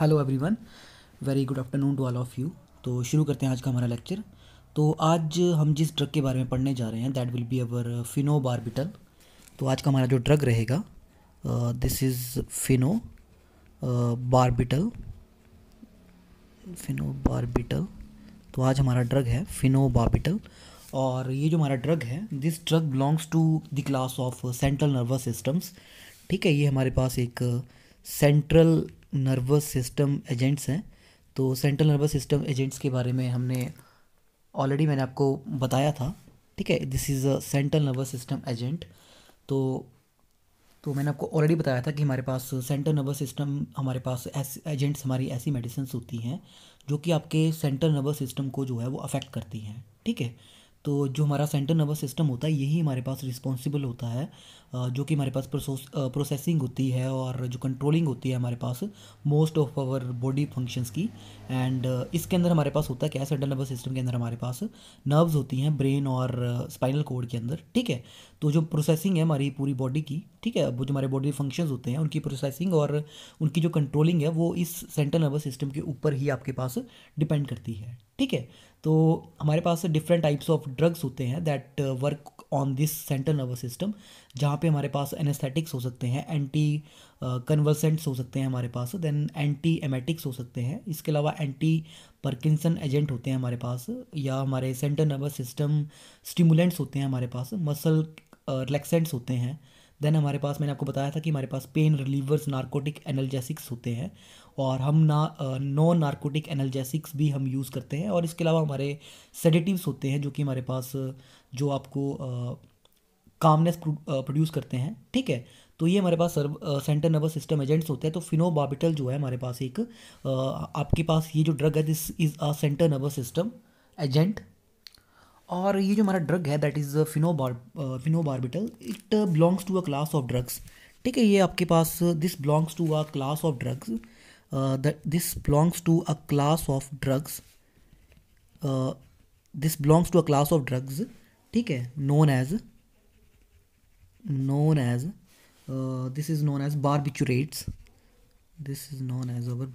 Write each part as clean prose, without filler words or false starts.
Hello everyone, very good afternoon to all of you. तो शुरू करते हैं आज का हमारा लेक्चर। तो आज हम जिस ड्रग के बारे में पढ़ने जा रहे हैं that will be our phenobarbital. तो आज का हमारा जो ड्रग रहेगा दिस इज़ बार्बिटल फिनोबार्बिटल। तो आज हमारा ड्रग है फिनोबार्बिटल। और ये जो हमारा ड्रग है this drug belongs to the class of central nervous systems. ठीक है, ये हमारे पास एक सेंट्रल नर्वस सिस्टम एजेंट्स हैं। तो सेंट्रल नर्वस सिस्टम एजेंट्स के बारे में हमने ऑलरेडी मैंने आपको बताया था। ठीक है, this is a central nervous system agent. तो तो मैंने आपको ऑलरेडी बताया था कि हमारे पास सेंट्रल नर्वस सिस्टम हमारे पास ऐसे एजेंट्स हमारी ऐसी मेडिसिन्स होती हैं जो कि आपके सेंट्रल नर्वस सिस्टम को जो है वो अफेक्ट करती हैं। ठीक है, तो जो हमारा सेंट्रल नर्वस सिस्टम होता है यही हमारे पास रिस्पॉन्सिबल होता है, जो कि हमारे पास प्रोसेसिंग होती है और जो कंट्रोलिंग होती है हमारे पास most of our body functions की। एंड इसके अंदर हमारे पास होता है क्या, सेंट्रल नर्वस सिस्टम के अंदर हमारे पास नर्व्स होती हैं ब्रेन और स्पाइनल कोड के अंदर। ठीक है, तो जो प्रोसेसिंग है हमारी पूरी बॉडी की, ठीक है, वो जो हमारे बॉडी फंक्शंस होते हैं उनकी प्रोसेसिंग और उनकी जो कंट्रोलिंग है वो इस सेंट्रल नर्वस सिस्टम के ऊपर ही आपके पास डिपेंड करती है। ठीक है, तो हमारे पास डिफरेंट टाइप्स ऑफ ड्रग्स होते हैं that work on this central nervous system, जहाँ पे हमारे पास एनेस्थेटिक्स हो सकते हैं, एंटी कन्वर्सेंट्स हो सकते हैं हमारे पास, देन एंटी एमेटिक्स हो सकते हैं। इसके अलावा एंटी पार्किंसन एजेंट होते हैं हमारे पास, या हमारे सेंट्रल नर्वस सिस्टम स्टिमुलेंट्स होते हैं हमारे पास, मसल रिलैक्सेंट्स होते हैं। देन हमारे पास मैंने आपको बताया था कि हमारे पास पेन रिलीवर्स नार्कोटिक एनाल्जेसिक्स होते हैं, और हम नॉन नार्कोटिक एनाल्जेसिक्स भी हम यूज़ करते हैं। और इसके अलावा हमारे सेडेटिव्स होते हैं जो कि हमारे पास जो आपको कामनेस प्रोड्यूस करते हैं। ठीक है, तो ये हमारे पास सेंट्रल नर्वस सिस्टम एजेंट्स होते हैं। तो फिनोबार्बिटल जो है हमारे पास एक आपके पास ये जो ड्रग है this is a central nervous system agent. और ये जो हमारा ड्रग है that is phenobarbital, it belongs to a class of drugs. ठीक है, ये आपके पास this belongs to a class of drugs, this belongs to a class of drugs, this belongs to a class of drugs. ठीक है, known as this is known as barbiturates. This is known as our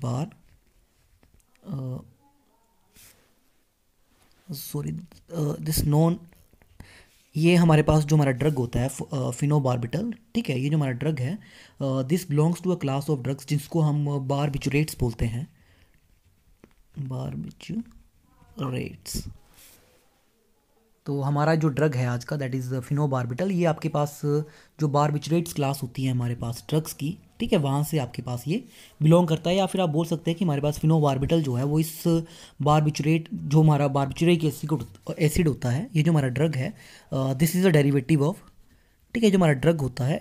this known, ये हमारे पास जो हमारा drug होता है phenobarbital. ठीक है, ये जो हमारा ड्रग है this belongs to a class of drugs जिसको हम बारबिचुरेट्स बोलते हैं, बारबिचुरेट्स। तो हमारा जो ड्रग है आज का दैट इज़ फिनोबार्बिटल, ये आपके पास जो बारबिचुरेट्स क्लास होती है हमारे पास ड्रग्स की, ठीक है, वहाँ से आपके पास ये बिलोंग करता है। या फिर आप बोल सकते हैं कि हमारे पास फिनोबार्बिटल जो है वो इस बारबिचुरेट जो हमारा बारबिचुरिक एसिड होता है, ये जो हमारा ड्रग है this is a derivative of. ठीक है, जो हमारा ड्रग होता है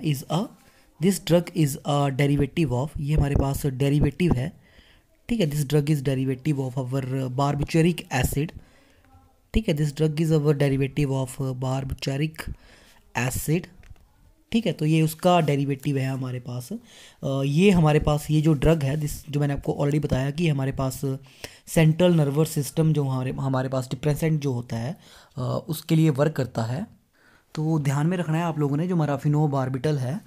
this drug is a derivative of, ये हमारे पास डेरिवेटिव है। ठीक है, this drug is derivative of our barbituric acid. ठीक है, this drug is our derivative of barbituric acid. ठीक है, तो ये उसका डेरिवेटिव है हमारे पास। ये हमारे पास ये जो ड्रग है दिस जो मैंने आपको ऑलरेडी बताया कि हमारे पास सेंट्रल नर्वस सिस्टम जो हमारे पास डिप्रेसेंट जो होता है उसके लिए वर्क करता है। तो ध्यान में रखना है आप लोगों ने, जो हमारा फिनोबार्बिटल है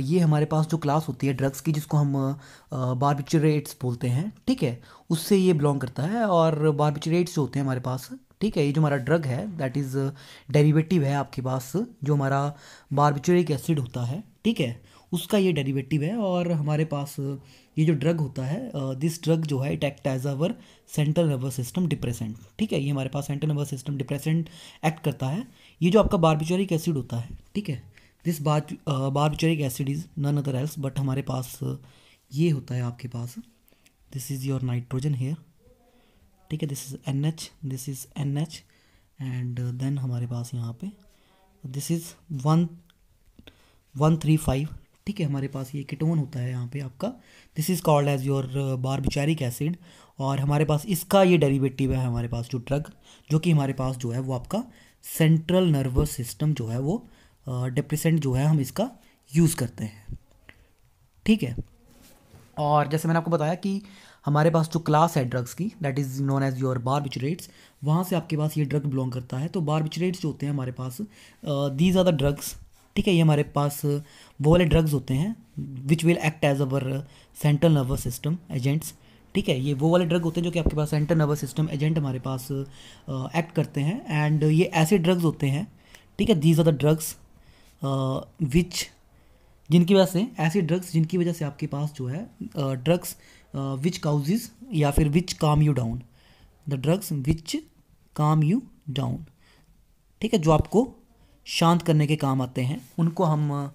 ये हमारे पास जो क्लास होती है ड्रग्स की जिसको हम बारबिचुरेट्स बोलते हैं, ठीक है, उससे ये बिलोंग करता है। और बारबिचुरेट्स जो होते हैं हमारे पास, ठीक है, ये जो हमारा ड्रग है दैट इज़ डेरिवेटिव है आपके पास जो हमारा बारबिचुरिक एसिड होता है, ठीक है, उसका ये डेरिवेटिव है। और हमारे पास ये जो ड्रग होता है दिस ड्रग जो है it act as our central nervous system depressant. ठीक है, ये हमारे पास central nervous system depressant act करता है। ये जो आपका बारबिचुरिक एसिड होता है, ठीक है, this barbituric acid is none other else but हमारे पास ये होता है आपके पास, this is your nitrogen here. ठीक है, this is NH, this is NH and then हमारे पास यहाँ पे दिस इज़ 135। ठीक है, हमारे पास ये कीटोन होता है यहाँ पे आपका, this is called as your barbituric acid. और हमारे पास इसका ये डेरिवेटिव है हमारे पास जो ड्रग, जो कि हमारे पास जो है वो आपका सेंट्रल नर्वस सिस्टम जो है वो डिप्रेसेंट जो है हम इसका यूज़ करते हैं। ठीक है, और जैसे मैंने आपको बताया कि हमारे पास जो क्लास है ड्रग्स की that is known as your barbiturates, वहाँ से आपके पास ये ड्रग बिलोंग करता है। तो बारबिचुरेट्स जो होते हैं हमारे पास दीज आर द ड्रग्स। ठीक है, ये हमारे पास वो वाले ड्रग्स होते हैं which will act as our central nervous system agents. ठीक है, ये वो वाले ड्रग होते हैं जो कि आपके पास सेंट्रल नर्वस सिस्टम एजेंट हमारे पास एक्ट करते हैं, एंड ये ऐसे ड्रग्स होते हैं, ठीक है, these are the drugs which जिनकी वजह से ऐसे ड्रग्स जिनकी वजह से आपके पास जो है ड्रग्स विच काउजेज या फिर विच काम यू डाउन, द ड्रग्स विच काम यू डाउन, ठीक है, जो आपको शांत करने के काम आते हैं उनको हम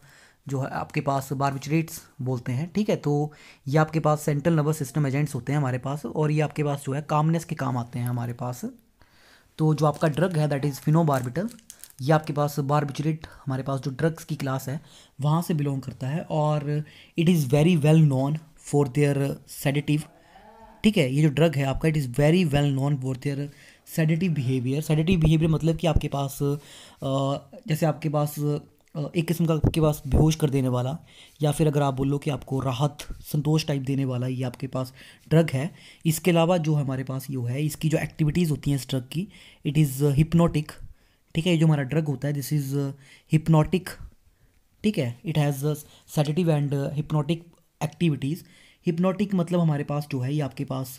जो है आपके पास बार्बिचरेट्स बोलते हैं। ठीक है, तो ये आपके पास सेंट्रल नर्वस सिस्टम एजेंट्स होते हैं हमारे पास, और ये आपके पास जो है कामनेस के काम आते हैं हमारे पास। तो जो आपका ड्रग है दैट इज़ फिनोबार्बिटल, ये आपके पास बार्बिचरेट हमारे पास जो ड्रग्स की क्लास है वहाँ से बिलोंग करता है, और it is very well known for their sedative. ठीक है, ये जो ड्रग है आपका, it is very well known for their sedative behaviour. Sedative behaviour मतलब कि आपके पास जैसे आपके पास एक किस्म का आपके पास बेहोश कर देने वाला, या फिर अगर आप बोलो कि आपको राहत संतोष टाइप देने वाला ये आपके पास ड्रग है। इसके अलावा जो हमारे पास ये है, इसकी जो एक्टिविटीज़ होती हैं इस ड्रग की, इट इज़ हिप्नोटिक। ठीक है, ये जो हमारा ड्रग होता है दिस इज़ हिप्नोटिक। ठीक है, it has sedative and hypnotic activities. Hypnotic मतलब हमारे पास जो है ये आपके पास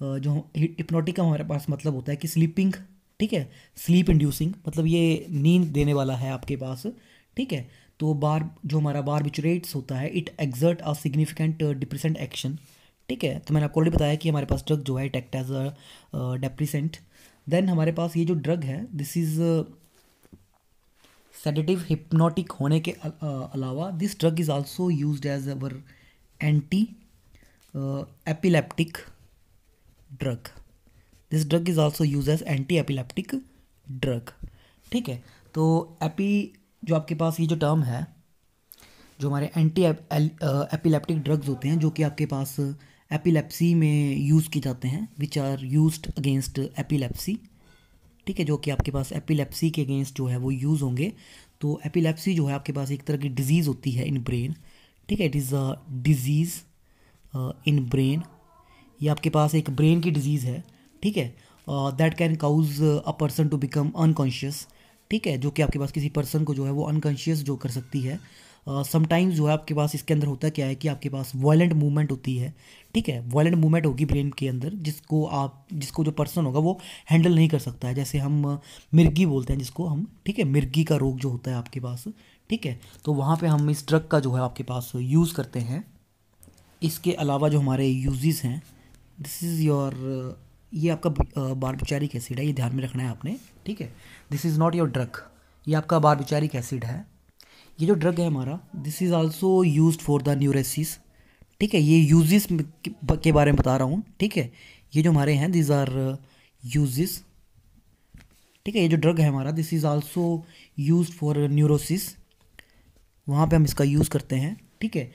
जो हिप्नोटिक का हमारे पास मतलब होता है कि स्लीपिंग। ठीक है, स्लीप इंड्यूसिंग मतलब ये नींद देने वाला है आपके पास। ठीक है, तो जो हमारा बार्बिचरेट्स होता है it exert a significant depressant action. ठीक है, तो मैंने आपको ऑलरेडी बताया कि हमारे पास ड्रग जो है it act as a depressant. Then हमारे पास ये जो ड्रग है दिस इज़ सेडेटिव हिप्नोटिक होने के अलावा this drug is also used as our antiepileptic drug. This drug is also use as antiepileptic drug. ठीक है, तो जो आपके पास ये जो टर्म है, जो हमारे एंटी एपिलेप्टिक ड्रग्स होते हैं जो कि आपके पास एपिलेप्सी में यूज़ किए जाते हैं, which are used against epilepsy. ठीक है, जो कि आपके पास एपिलेप्सी के अगेंस्ट जो है वो यूज़ होंगे। तो एपिलेप्सी जो है आपके पास एक तरह की डिजीज़ होती है इन ब्रेन। ठीक है, it is a disease in brain. ये आपके पास एक ब्रेन की डिजीज़ है। ठीक है, that can cause a person to become unconscious. ठीक है, जो कि आपके पास किसी पर्सन को जो है वो अनकॉन्शियस जो कर सकती है। समटाइम्स जो है आपके पास इसके अंदर होता क्या है कि आपके पास वायलेंट मूवमेंट होती है। ठीक है, वायलेंट मूवमेंट होगी ब्रेन के अंदर जिसको जो पर्सन होगा वो हैंडल नहीं कर सकता है। जैसे हम मिर्गी बोलते हैं जिसको हम, ठीक है, मिर्गी का रोग जो होता है आपके पास। ठीक है, तो वहाँ पे हम इस ड्रग का जो है आपके पास यूज़ करते हैं। इसके अलावा जो हमारे यूजेस हैं, दिस इज़ योर ये आपका बारबिचारिक एसिड है, ये ध्यान में रखना है आपने। ठीक है, this is not your drug, ये आपका बारबिचारिक एसिड है। ये जो ड्रग है हमारा this is also used for the neurosis. ठीक है, ये यूजेस के बारे में बता रहा हूँ। ठीक है, ये जो हमारे हैं दिस आर यूजेस। ठीक है, ये जो ड्रग है हमारा this is also used for neurosis, वहाँ पे हम इसका यूज़ करते हैं। ठीक है,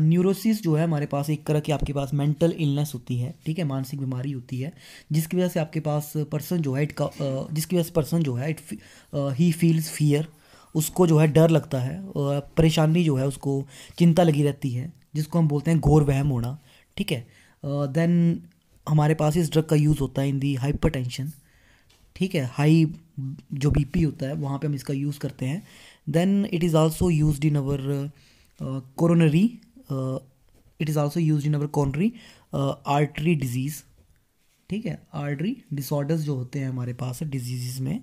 न्यूरोसिस जो है हमारे पास एक तरह की आपके पास मेंटल इलनेस होती है। ठीक है, मानसिक बीमारी होती है जिसकी वजह से आपके पास पर्सन जो है जिसकी वजह से पर्सन जो है ही फील्स फियर, उसको जो है डर लगता है, परेशानी जो है उसको चिंता लगी रहती है, जिसको हम बोलते हैं घोर वहम होना। ठीक है, देन हमारे पास इस ड्रग का यूज़ होता है इन दी हाइपरटेंशन। ठीक है, हाई जो बीपी होता है वहाँ पे हम इसका यूज़ करते हैं। Then it is also used in our coronary, it is also used in our coronary artery disease. ठीक है, आर्टरी डिसऑर्डर्स जो होते हैं हमारे पास डिजीज़ में।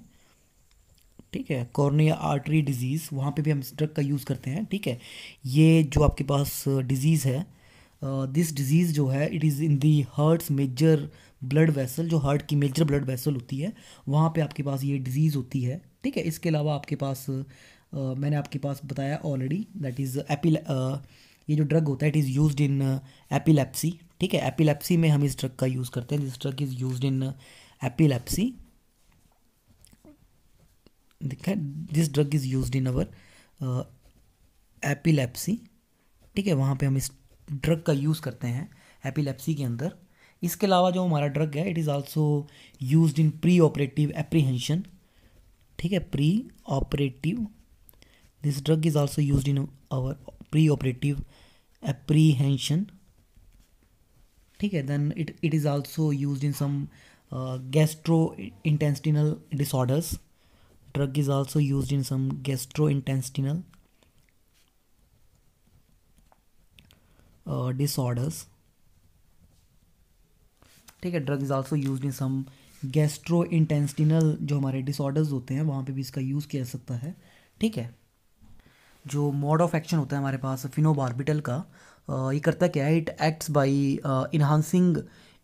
ठीक है, कोरोनरी आर्टरी डिजीज़ वहाँ पे भी हम इस ड्रग का यूज़ करते हैं। ठीक है, ये जो आपके पास डिजीज़ है, दिस डिजीज़ जो है it is in the heart's major blood vessel, जो हार्ट की मेजर ब्लड वेसल होती है वहाँ पे आपके पास ये डिजीज़ होती है। ठीक है, इसके अलावा आपके पास मैंने आपके पास बताया ऑलरेडी दैट इज़ ये जो ड्रग होता है it is used in epilepsy. ठीक है, एपिलेप्सी में हम इस ड्रग का यूज़ करते हैं। This drug is used in epilepsy. देखा, this drug is used in our epilepsy. ठीक है, वहाँ पे हम इस ड्रग का यूज़ करते हैं एपिलेप्सी के अंदर। इसके अलावा जो हमारा ड्रग है it is also used in preoperative apprehension. ठीक है, preoperative, this drug is also used in our preoperative apprehension. ठीक है, then it is also used in some gastrointestinal disorders. Drug is also used in some gastrointestinal disorders. ठीक है। Drug is also used in some gastrointestinal जो हमारे disorders होते हैं वहाँ पे भी इसका यूज़ किया जा सकता है। ठीक है। जो मोड ऑफ एक्शन होता है हमारे पास फिनोबार्बिटल का, ये करता क्या है, it acts by enhancing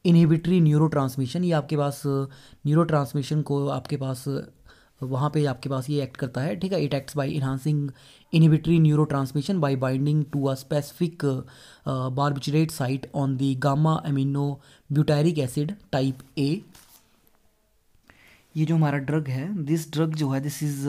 inhibitory neuro transmission. ये आपके पास न्यूरो ट्रांसमिशन को आपके पास वहाँ पे आपके पास ये एक्ट करता है। ठीक है। It acts by enhancing inhibitory neuro transmission by binding to a specific barbiturate site on the gamma amino butyric acid type A. ये जो हमारा ड्रग है, दिस ड्रग जो है, दिस इज़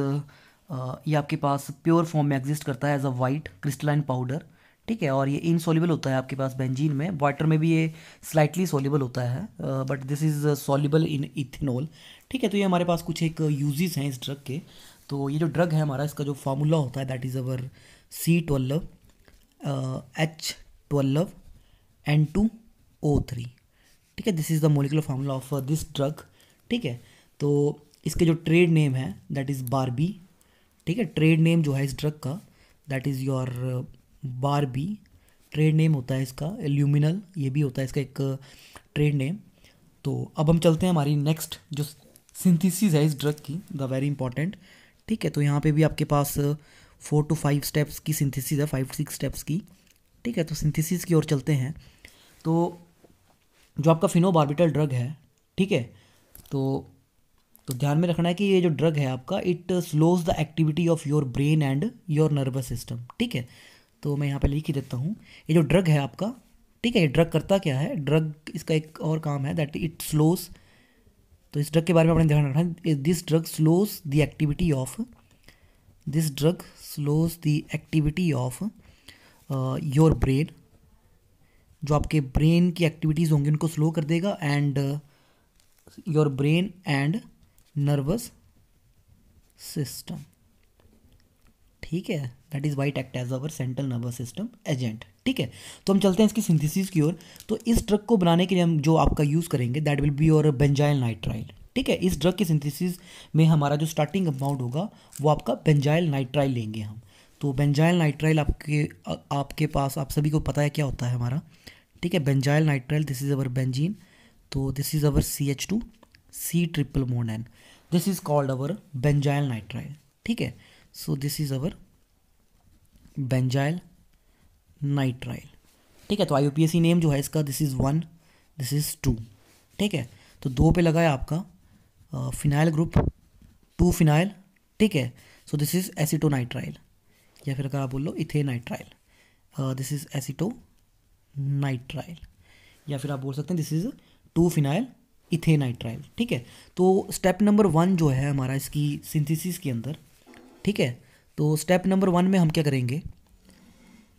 ये आपके पास प्योर फॉर्म में एग्जिस्ट करता है as a white crystalline powder. ठीक है। और ये इनसॉल्युबल होता है आपके पास बेंजीन में, वाटर में भी ये स्लाइटली सॉल्युबल होता है, but this is soluble in ethanol. ठीक है। तो ये हमारे पास कुछ एक यूजेस हैं इस ड्रग के। तो ये जो ड्रग है हमारा, इसका जो फार्मूला होता है that is our C12 H12N2O3। ठीक है। This is the molecular formula of this drug. ठीक है। तो इसके जो ट्रेड नेम है दैट इज़ बारबी। ठीक है। ट्रेड नेम जो है इस ड्रग का that is your Barbie. Trade name होता है इसका ल्यूमिनल, ये भी होता है इसका एक ट्रेड नेम। तो अब हम चलते हैं हमारी नेक्स्ट जो सिंथेसिस है इस ड्रग की, द वेरी इंपॉर्टेंट। ठीक है। तो यहाँ पे भी आपके पास 4 to 5 स्टेप्स की सिंथेसिस है, 5-6 स्टेप्स की। ठीक है। तो सिंथेसिस की ओर चलते हैं। तो जो आपका फिनोबार्बिटल ड्रग है, ठीक है, तो ध्यान में रखना है कि ये जो ड्रग है आपका, it slows the activity of your brain and your nervous system. ठीक है। तो मैं यहाँ पे लिख ही देता हूँ, ये जो ड्रग है आपका, ठीक है, ये ड्रग करता क्या है, ड्रग इसका एक और काम है दैट इट स्लोज। तो इस ड्रग के बारे में अपने ध्यान रखना है, this drug slows the activity of, this drug slows the activity of your brain. जो आपके ब्रेन की एक्टिविटीज़ होंगी उनको स्लो कर देगा, and your brain and nervous system. ठीक है। That is why it act as our central nervous system agent. ठीक है। तो हम चलते हैं इसकी सिंथेसिस की ओर। तो इस ड्रग को बनाने के लिए हम जो आपका यूज़ करेंगे that will be your benzyl nitrile. ठीक है। इस ड्रग की सिंथेसिस में हमारा जो स्टार्टिंग कंपाउंड होगा वो आपका बेंजाइल नाइट्राइल लेंगे हम। तो बेंजाइल नाइट्राइल आपके पास, आप सभी को पता है क्या होता है हमारा। ठीक है। Benzyl nitrile, this is our benzene. तो this is our CH2 C∧N, this is called our benzyl nitrile. ठीक है। So this is our benzyl nitrile. ठीक है। तो IUPAC नेम जो है इसका, दिस इज़ 1, दिस इज़ 2। ठीक है। तो 2 पे लगा है आपका फिनाइल ग्रुप, 2 फिनाइल। ठीक है। सो दिस इज़ एसिटोनाइट्राइल, या फिर अगर आप बोल लो इथेनाइट्राइल, दिस इज़ एसिटोनाइट्राइल, या फिर आप बोल सकते हैं दिस इज़ 2 फिनाइल इथेनाइट्राइल। ठीक है। तो स्टेप नंबर 1 जो है हमारा इसकी सिंथेसिस के अंदर, ठीक है, तो स्टेप नंबर 1 में हम क्या करेंगे,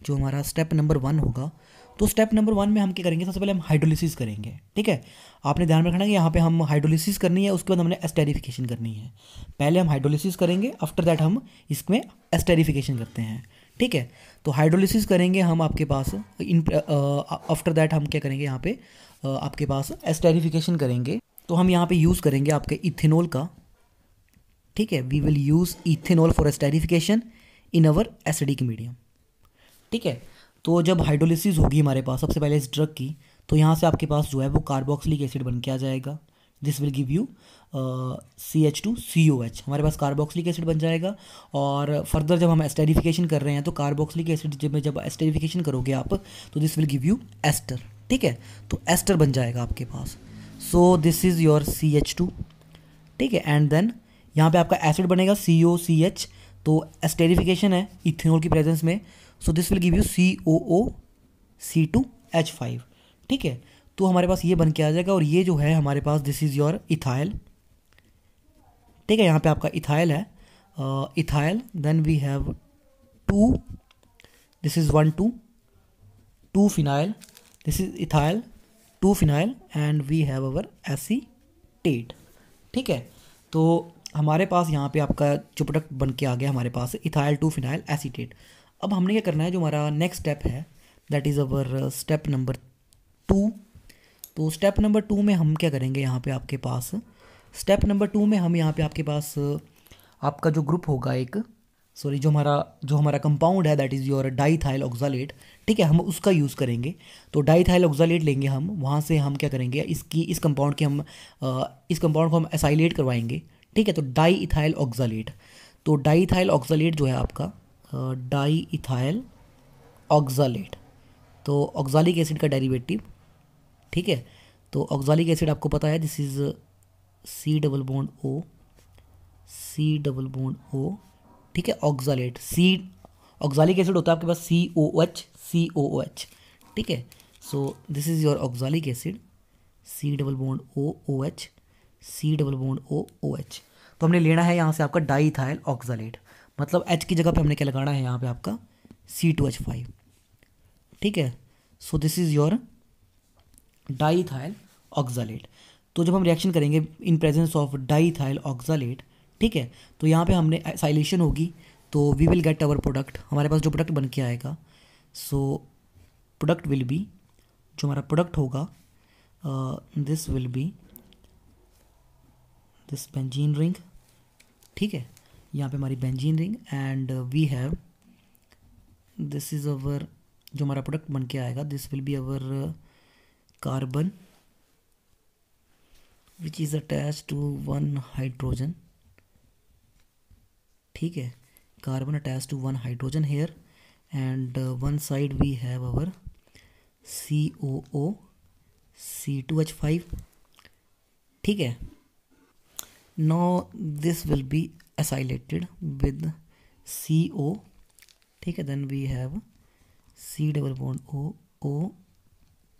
जो हमारा स्टेप नंबर 1 होगा, तो स्टेप नंबर 1 में हम क्या करेंगे, सबसे पहले हम हाइड्रोलिसिस करेंगे। ठीक है। आपने ध्यान में रखना है कि यहाँ पे हम हाइड्रोलिसिस करनी है, उसके बाद हमने एस्टेरिफिकेशन करनी है। पहले हम हाइड्रोलिसिस करेंगे, आफ्टर दैट हम इसमें एस्टेरिफिकेशन करते हैं। ठीक है। तो हाइड्रोलिसिस करेंगे हम आपके पास, आफ्टर दैट हम क्या करेंगे यहाँ पे, आपके पास एस्टेरिफिकेशन करेंगे। तो हम यहाँ पे यूज़ करेंगे आपके इथेनॉल का। ठीक है। We will use ethanol for esterification in our acidic medium. ठीक है। तो जब हाइड्रोलिसिस होगी हमारे पास सबसे पहले इस ड्रग की, तो यहाँ से आपके पास जो है वो कार्बोक्सिलिक एसिड बन के आ जाएगा। This will give you CH2COH, हमारे पास कार्बोक्सिलिक एसिड बन जाएगा। और फर्दर जब हम एस्टेरिफिकेशन कर रहे हैं तो कार्बोक्सिलिक एसिड जब एस्टेरिफिकेशन करोगे आप, तो this will give you ester. ठीक है। तो एस्टर बन जाएगा आपके पास। So this is your CH2। ठीक है। एंड देन यहाँ पे आपका एसिड बनेगा COCH, तो एस्टेरिफिकेशन है इथेनॉल की प्रेजेंस में, सो this will give you COOC2H5। ठीक है। तो हमारे पास ये बन के आ जाएगा, और ये जो है हमारे पास दिस इज़ योर इथाइल। ठीक है। यहाँ पे आपका इथाइल है, ethyl, then we have 2, this is 1 2 phenyl, this is ethyl, 2 phenyl, and we have our acetate. ठीक है। तो हमारे पास यहाँ पे आपका जो प्रोडक्ट बन के आ गया हमारे पास इथाइल 2 फिनाइल एसीटेट। अब हमने क्या करना है, जो हमारा नेक्स्ट स्टेप है that is our step number 2। तो स्टेप नंबर 2 में हम क्या करेंगे, यहाँ पे आपके पास स्टेप नंबर 2 में हम यहाँ पे आपके पास आपका जो ग्रुप होगा एक, सॉरी, जो हमारा कंपाउंड है that is your diethyl oxalate, ठीक है, हम उसका यूज़ करेंगे। तो डाईथाइल ऑक्सालेट लेंगे हम, वहाँ से हम क्या करेंगे, इस कंपाउंड के हम इस कंपाउंड को हम एसाइलेट करवाएंगे, ठीक है। तो डाई इथाइल ऑक्सालेट, तो डाई इथाइल ऑक्सालेट जो है आपका डाई इथाइल ऑक्सालेट, तो ऑक्सालिक एसिड का डेरिवेटिव, ठीक है। तो ऑक्सालिक एसिड आपको पता है this is C double bond O, C double bond O, ठीक है। ऑक्सालेट, सी ऑक्सालिक एसिड होता है आपके पास COOH, ठीक है। So this is your oxalic acid, C double bond OOH, C double bond OOH। तो हमने लेना है यहाँ से आपका डाईथाइल ऑक्सालेट, मतलब H की जगह पे हमने क्या लगाना है यहाँ पे आपका C2H5, ठीक है। So this is your diethyl oxalate. तो जब हम रिएक्शन करेंगे in presence of diethyl oxalate, ठीक है, तो यहाँ पे हमने एसाइलेशन होगी, तो we will get our product, हमारे पास जो प्रोडक्ट बन के आएगा। सो प्रोडक्ट विल बी, जो हमारा प्रोडक्ट होगा this will be this benzene ring, ठीक है। यहाँ पे हमारी benzene ring and we have this is our, जो हमारा प्रोडक्ट बन के आएगा this will be our carbon which is attach to one hydrogen, ठीक है, carbon attach to one hydrogen here and one side we have our COO C2H5, ठीक है। Now this will be acylated with CO, ठीक है, then we have C double bond O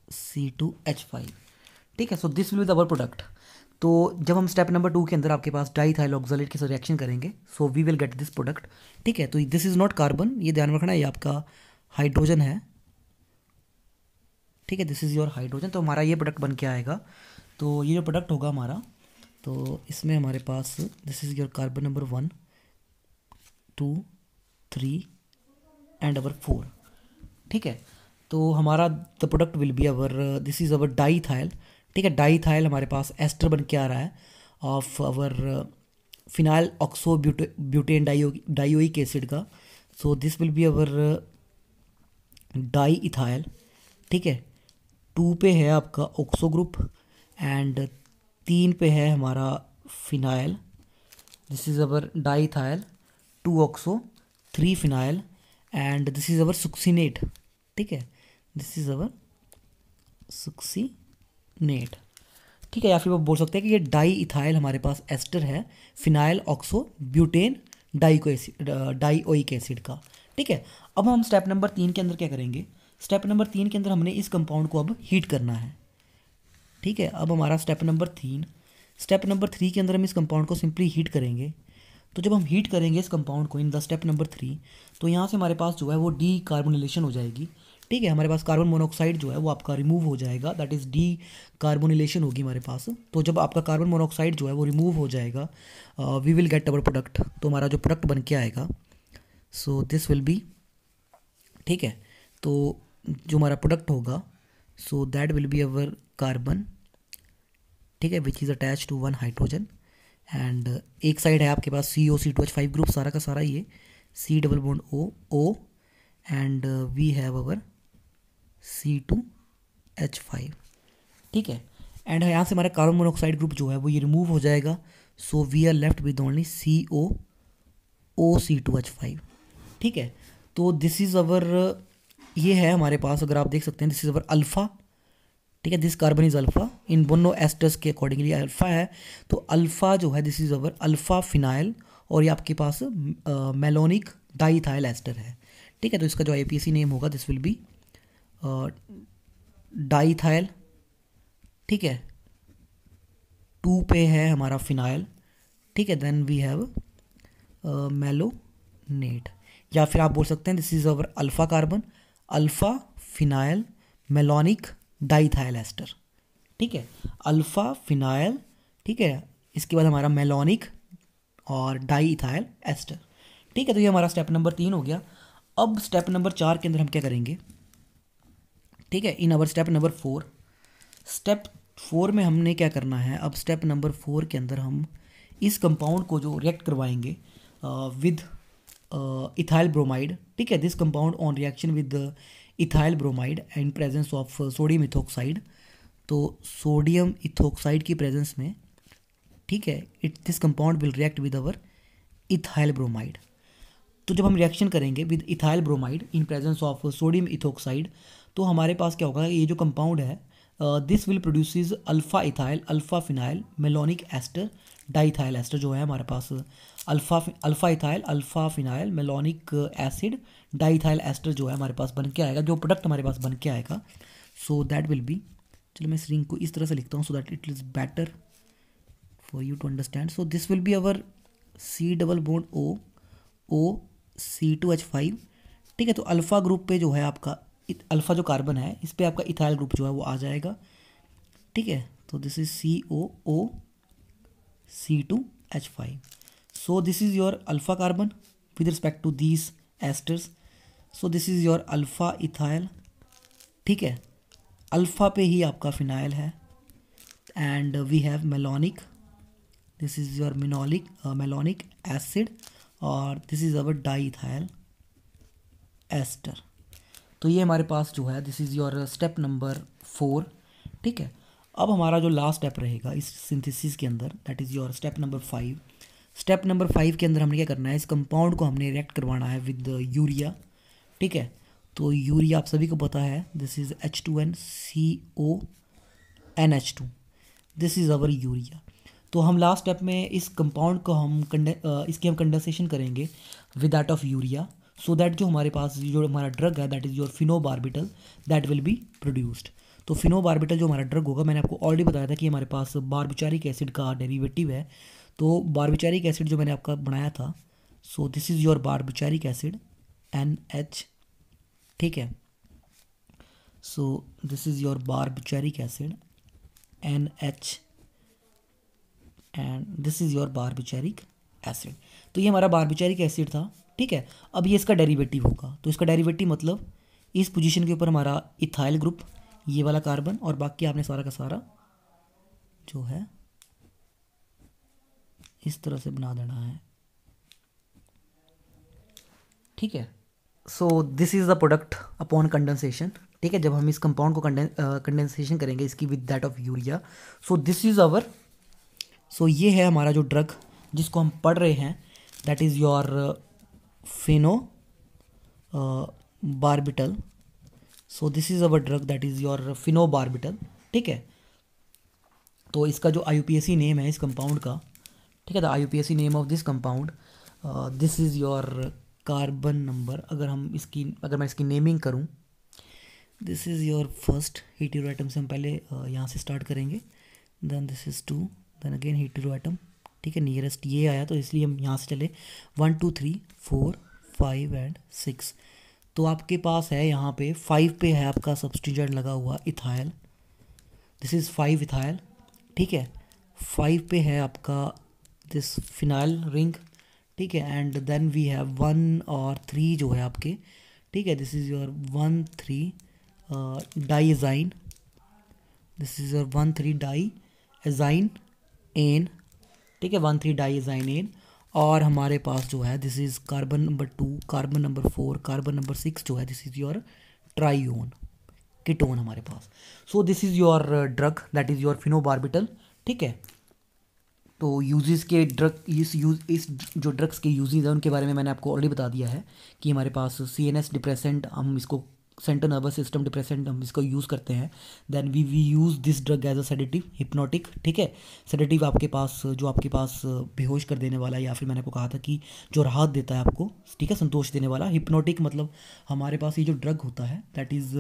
C2H5, ठीक है। So this will be our product. तो जब हम step number 2 के अंदर आपके पास डाईथाइल ऑक्सालेट के साथ रिएक्शन करेंगे, so we will get this product, ठीक है। तो दिस इज़ नॉट कार्बन, ये ध्यान रखना है, ये आपका हाइड्रोजन है, ठीक है, दिस इज़ योर हाइड्रोजन। तो हमारा ये प्रोडक्ट बन के आएगा। तो ये जो प्रोडक्ट होगा हमारा, तो इसमें हमारे पास this is your carbon number 1 2 3 and our 4, ठीक है। तो हमारा the product will be our this is our diethyl, ठीक है। डाईथाइल हमारे पास एस्टर बन के आ रहा है of our phenyl oxo butane dioic acid का। So this will be our diethyl, ठीक है। 2 पे है आपका ऑक्सो ग्रुप एंड 3 पे है हमारा phenyl, this is our diethyl 2 oxo 3 phenyl and this is our succinate, ठीक है, दिस इज़ अवर सुक्सीनेट, ठीक है। या फिर वो बोल सकते हैं कि ये डाई इथाइल हमारे पास एस्टर है phenyl oxo butane dioic acid का, ठीक है। अब हम स्टेप नंबर 3 के अंदर क्या करेंगे, स्टेप नंबर 3 के अंदर हमने इस कंपाउंड को अब हीट करना है, ठीक है। अब हमारा स्टेप नंबर 3 के अंदर हम इस कंपाउंड को सिंपली हीट करेंगे। तो जब हम हीट करेंगे इस कंपाउंड को इन द स्टेप नंबर 3, तो यहाँ से हमारे पास जो है वो डी कार्बोनिलेशन हो जाएगी, ठीक है। हमारे पास कार्बन मोनोऑक्साइड जो है वो आपका रिमूव हो जाएगा, दैट इज़ डी कार्बोनिलेशन होगी हमारे पास। तो जब आपका कार्बन मोनोऑक्साइड जो है वो रिमूव हो जाएगा, we will get our product, तो हमारा जो प्रोडक्ट बन के आएगा, सो दिस विल बी, ठीक है। तो जो हमारा प्रोडक्ट होगा, so that will be our carbon, ठीक है, which is attach to one hydrogen and एक साइड है आपके पास COC2H5 ग्रुप, सारा का सारा ये C double bond O and we have our C2H5, ठीक है। एंड यहाँ से हमारा कार्बन मोनोऑक्साइड ग्रुप जो है वो ये रिमूव हो जाएगा, so we are left with only COOC2H5, ठीक है। तो दिस इज़ अवर, ये है हमारे पास, अगर आप देख सकते हैं दिस इज़ अवर अल्फ़ा, ठीक है, दिस कार्बन इज अल्फ़ा, इन दोनों एस्टर्स के अकॉर्डिंगली अल्फ़ा है। तो अल्फ़ा जो है this is our alpha phenyl और ये आपके पास मेलोनिक डाईथाइल एस्टर है, ठीक है। तो इसका जो IUPAC नेम होगा दिस विल बी डाईथाइल, ठीक है। 2 पे है हमारा फिनाइल, ठीक है, देन वी हैव मेलोनेट, या फिर आप बोल सकते हैं this is our alpha carbon alpha phenyl malonic diethyl ester, ठीक है, अल्फ़ा फिनाइल, ठीक है। इसके बाद हमारा मेलोनिक और डाईथाइल एस्टर, ठीक है। तो ये हमारा स्टेप नंबर 3 हो गया। अब स्टेप नंबर 4 के अंदर हम क्या करेंगे, ठीक है, इन अवर स्टेप नंबर 4, स्टेप 4 में हमने क्या करना है, अब स्टेप नंबर 4 के अंदर हम इस कंपाउंड को जो रिएक्ट करवाएंगे विद इथाइल ब्रोमाइड, ठीक है, this compound on reaction with ethyl bromide in presence of sodium ethoxide. तो सोडियम इथोक्साइड की प्रेजेंस में, ठीक है, this compound will react with our ethyl bromide. तो जब हम रिएक्शन करेंगे with ethyl bromide in presence of sodium ethoxide, तो हमारे पास क्या होगा, ये जो कंपाउंड है this will produces alpha ethyl, alpha phenyl, malonic ester, diethyl ester जो है हमारे पास alpha ethyl, alpha phenyl, malonic acid, diethyl ester जो है हमारे पास बन के आएगा, जो प्रोडक्ट हमारे पास बन के आएगा। सो दैट विल बी, चलो मैं इस रिंग को इस तरह से लिखता हूँ so that it is better for you to understand. So this will be our C double bond O C2H5, ठीक है। तो अल्फ़ा ग्रुप पे जो है आपका अल्फ़ा जो कार्बन है इस पे आपका इथाइल ग्रुप जो है वो आ जाएगा, ठीक है। तो this is COO C2H5। So this is your alpha carbon with respect to these esters. So this is your alpha ethyl, ठीक है। अल्फ़ा पे ही आपका फिनाइल है and we have malonic, this is your malonic acid और this is our diethyl ester. तो ये हमारे पास जो है this is your step number 4, ठीक है। अब हमारा जो लास्ट स्टेप रहेगा इस सिंथेसिस के अंदर that is your step number 5। Step number 5 के अंदर हमने क्या करना है, इस कंपाउंड को हमने रिएक्ट करवाना है विद यूरिया, ठीक है। तो यूरिया आप सभी को पता है this is H2NCONH2, this is our urea. तो हम लास्ट स्टेप में इस कंपाउंड को इसकी हम कंडेंसेशन करेंगे with that of urea, so that जो हमारे पास जो हमारा ड्रग है that is your phenobarbital that will be produced. तो फिनोबार्बिटल जो हमारा ड्रग होगा, मैंने आपको ऑलरेडी बताया था कि हमारे पास बारबिचारिक एसिड का डेरिवेटिव है। तो बारबिचारिक एसिड जो मैंने आपका बनाया था, so this is your barbituric acid NH, ठीक है। So this is your barbituric acid NH and this is your barbituric acid. तो ये हमारा बारबिचारिक एसिड था, ठीक है। अब ये इसका डेरिवेटिव होगा, तो इसका डेरिवेटिव मतलब इस पोजीशन के ऊपर हमारा इथाइल ग्रुप, ये वाला कार्बन, और बाकी आपने सारा का सारा जो है इस तरह से बना देना है, ठीक है। So this is the product upon condensation, ठीक है। जब हम इस कंपाउंड को कंडेंसेशन करेंगे इसकी with that of urea, so this is our, सो ये है हमारा जो ड्रग जिसको हम पढ़ रहे हैं that is your phenobarbital. So this is our drug that is your phenobarbital, ठीक है। तो इसका जो IUPAC नेम है इस कंपाउंड का, ठीक है, the IUPAC name of this compound, this is your carbon number. अगर मैं इसकी नेमिंग करूँ, this is your first hetero atom से हम पहले यहाँ से स्टार्ट करेंगे, then this is 2, then again hetero atom, ठीक है। नियरेस्ट ये आया तो इसलिए हम यहाँ से चले 1 2 3 4 5 एंड 6। तो आपके पास है यहाँ पे 5 पे है आपका सब्स्टिट्यूएंट लगा हुआ इथाइल, दिस इज़ 5 इथाइल, ठीक है। 5 पे है आपका दिस फिनाइल रिंग, ठीक है। एंड देन वी हैव 1 और 3 जो है आपके, ठीक है। This is your 1 3 diazine, this is your 1 3 diazine N, ठीक है, 1 3 डाइजाइन एन। और हमारे पास जो है this is carbon number 2, carbon number 4, carbon number 6 जो है this is your trione ketone हमारे पास। So this is your drug that is your phenobarbital, ठीक है। तो यूजेस के ड्रग इस जो ड्रग्स के यूजेस हैं उनके बारे में मैंने आपको ऑलरेडी बता दिया है कि हमारे पास CNS डिप्रेसेंट, हम इसको सेंट्रल नर्वस सिस्टम डिप्रेसेंट हम इसको यूज़ करते हैं। Then we use this drug as a sedative, hypnotic, ठीक है। सेडेटिव आपके पास जो आपके पास बेहोश कर देने वाला, या फिर मैंने आपको कहा था कि जो राहत देता है आपको, ठीक है, संतोष देने वाला। हिप्नोटिक मतलब हमारे पास ये जो ड्रग होता है दैट इज़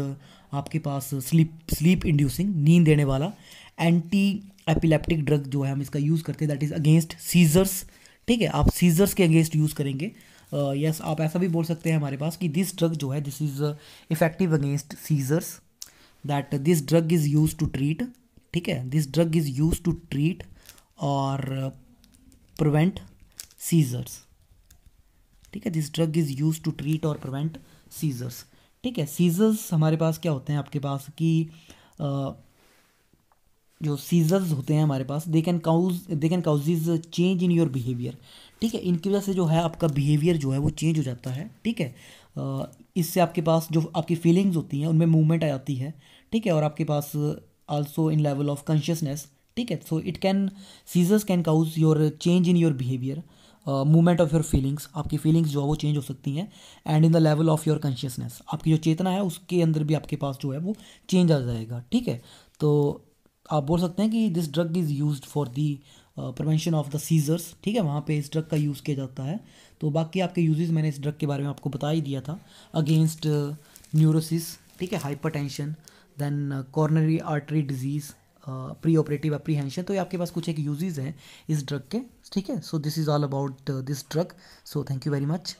आपके पास स्लीप इंड्यूसिंग, नींद देने वाला। एंटी एपिलेप्टिक ड्रग जो है हम इसका यूज़ करते हैं दैट इज़ अगेंस्ट सीजर्स, ठीक है। आप सीजर्स के अगेंस्ट यूज़ करेंगे। यस आप ऐसा भी बोल सकते हैं हमारे पास कि दिस ड्रग जो है this is effective against seizures, that this drug is use to treat, ठीक है। This drug is use to treat और प्रिवेंट सीजर्स, ठीक है। This drug is use to treat और प्रिवेंट सीजर्स, ठीक है। सीजर्स हमारे पास क्या होते हैं आपके पास कि जो सीजर्स होते हैं हमारे पास they can causes change in your behaviour, ठीक है। इनकी वजह से जो है आपका बिहेवियर जो है वो चेंज हो जाता है, ठीक है। इससे आपके पास जो आपकी फीलिंग्स होती हैं उनमें मूवमेंट आ जाती है, ठीक है। और आपके पास also in level of consciousness, ठीक है। So it can, seizures can cause your change in your behaviour, movement of your feelings, आपकी फीलिंग्स जो है वो चेंज हो सकती हैं। And in the level of your consciousness, आपकी जो चेतना है उसके अंदर भी आपके पास जो है वो चेंज आ जाएगा, ठीक है। तो आप बोल सकते हैं कि this drug is used for the prevention of the seizures, ठीक है। वहाँ पे इस ड्रग का यूज़ किया जाता है। तो बाकी आपके यूजेस मैंने इस ड्रग के बारे में आपको बता ही दिया था। अगेंस्ट न्यूरोसिस, ठीक है, hypertension, then coronary artery disease, preoperative apprehension. तो ये आपके पास कुछ एक यूजेस हैं इस ड्रग के, ठीक है। So this is all about this drug. So thank you very much.